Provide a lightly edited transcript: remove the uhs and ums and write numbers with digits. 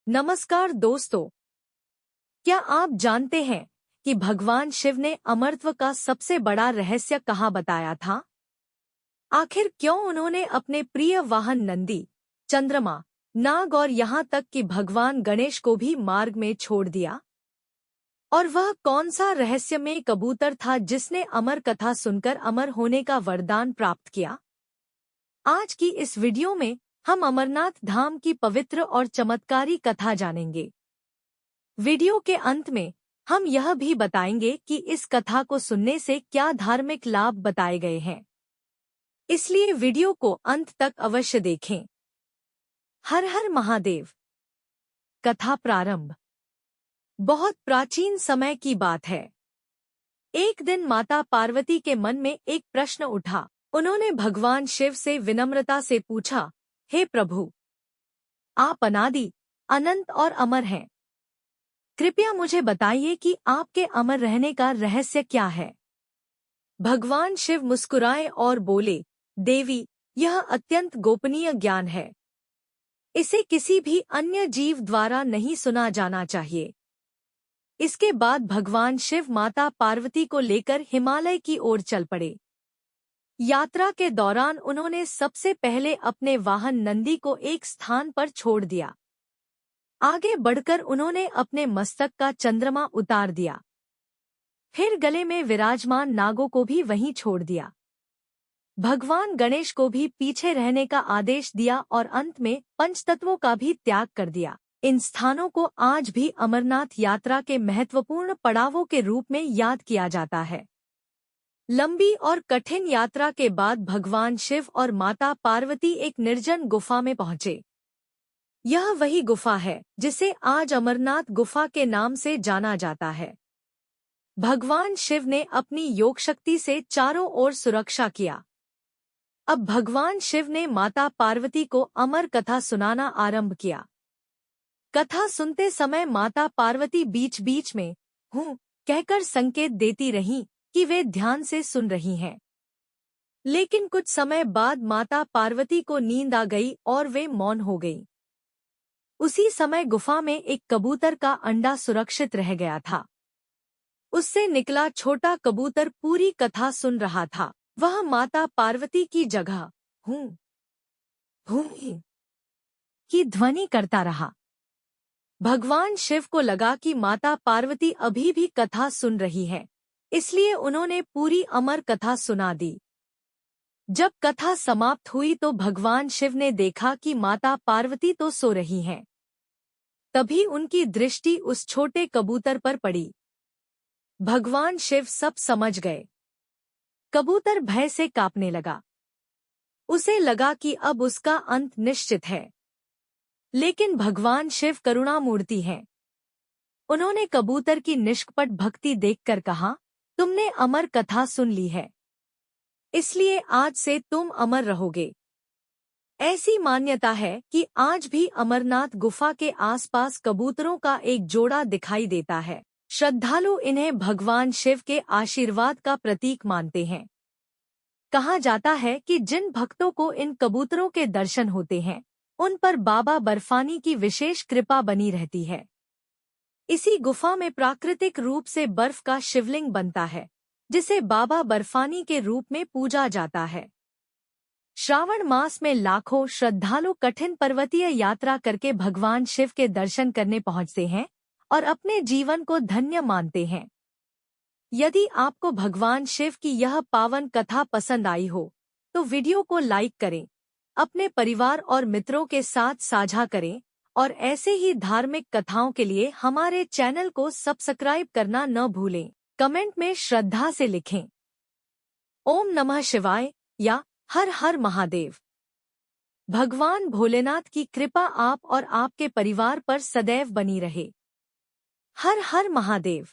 नमस्कार दोस्तों, क्या आप जानते हैं कि भगवान शिव ने अमरत्व का सबसे बड़ा रहस्य कहाँ बताया था? आखिर क्यों उन्होंने अपने प्रिय वाहन नंदी, चंद्रमा, नाग और यहाँ तक कि भगवान गणेश को भी मार्ग में छोड़ दिया? और वह कौन सा रहस्यमय कबूतर था जिसने अमर कथा सुनकर अमर होने का वरदान प्राप्त किया? आज की इस वीडियो में हम अमरनाथ धाम की पवित्र और चमत्कारी कथा जानेंगे। वीडियो के अंत में हम यह भी बताएंगे कि इस कथा को सुनने से क्या धार्मिक लाभ बताए गए हैं। इसलिए वीडियो को अंत तक अवश्य देखें। हर हर महादेव। कथा प्रारंभ। बहुत प्राचीन समय की बात है। एक दिन माता पार्वती के मन में एक प्रश्न उठा। उन्होंने भगवान शिव से विनम्रता से पूछा, हे प्रभु, आप अनादि, अनंत और अमर हैं। कृपया मुझे बताइए कि आपके अमर रहने का रहस्य क्या है। भगवान शिव मुस्कुराए और बोले, देवी, यह अत्यंत गोपनीय ज्ञान है। इसे किसी भी अन्य जीव द्वारा नहीं सुना जाना चाहिए। इसके बाद भगवान शिव माता पार्वती को लेकर हिमालय की ओर चल पड़े। यात्रा के दौरान उन्होंने सबसे पहले अपने वाहन नंदी को एक स्थान पर छोड़ दिया। आगे बढ़कर उन्होंने अपने मस्तक का चंद्रमा उतार दिया। फिर गले में विराजमान नागों को भी वहीं छोड़ दिया। भगवान गणेश को भी पीछे रहने का आदेश दिया और अंत में पंचतत्वों का भी त्याग कर दिया। इन स्थानों को आज भी अमरनाथ यात्रा के महत्वपूर्ण पड़ावों के रूप में याद किया जाता है। लंबी और कठिन यात्रा के बाद भगवान शिव और माता पार्वती एक निर्जन गुफा में पहुंचे। यह वही गुफा है जिसे आज अमरनाथ गुफा के नाम से जाना जाता है। भगवान शिव ने अपनी योग शक्ति से चारों ओर सुरक्षा किया। अब भगवान शिव ने माता पार्वती को अमर कथा सुनाना आरंभ किया। कथा सुनते समय माता पार्वती बीच बीच में हूँ कहकर संकेत देती रहीं कि वे ध्यान से सुन रही हैं। लेकिन कुछ समय बाद माता पार्वती को नींद आ गई और वे मौन हो गईं। उसी समय गुफा में एक कबूतर का अंडा सुरक्षित रह गया था। उससे निकला छोटा कबूतर पूरी कथा सुन रहा था। वह माता पार्वती की जगह हूँ हूँ की ध्वनि करता रहा। भगवान शिव को लगा कि माता पार्वती अभी भी कथा सुन रही है, इसलिए उन्होंने पूरी अमर कथा सुना दी। जब कथा समाप्त हुई तो भगवान शिव ने देखा कि माता पार्वती तो सो रही हैं। तभी उनकी दृष्टि उस छोटे कबूतर पर पड़ी। भगवान शिव सब समझ गए। कबूतर भय से कांपने लगा। उसे लगा कि अब उसका अंत निश्चित है। लेकिन भगवान शिव करुणामूर्ति हैं। उन्होंने कबूतर की निष्कपट भक्ति देखकर कहा, तुमने अमर कथा सुन ली है, इसलिए आज से तुम अमर रहोगे। ऐसी मान्यता है कि आज भी अमरनाथ गुफा के आसपास कबूतरों का एक जोड़ा दिखाई देता है। श्रद्धालु इन्हें भगवान शिव के आशीर्वाद का प्रतीक मानते हैं। कहा जाता है कि जिन भक्तों को इन कबूतरों के दर्शन होते हैं, उन पर बाबा बर्फानी की विशेष कृपा बनी रहती है। इसी गुफा में प्राकृतिक रूप से बर्फ का शिवलिंग बनता है, जिसे बाबा बर्फानी के रूप में पूजा जाता है। श्रावण मास में लाखों श्रद्धालु कठिन पर्वतीय यात्रा करके भगवान शिव के दर्शन करने पहुंचते हैं और अपने जीवन को धन्य मानते हैं। यदि आपको भगवान शिव की यह पावन कथा पसंद आई हो, तो वीडियो को लाइक करें, अपने परिवार और मित्रों के साथ साझा करें और ऐसे ही धार्मिक कथाओं के लिए हमारे चैनल को सब्सक्राइब करना न भूलें। कमेंट में श्रद्धा से लिखें, ओम नमः शिवाय या हर हर महादेव। भगवान भोलेनाथ की कृपा आप और आपके परिवार पर सदैव बनी रहे। हर हर महादेव।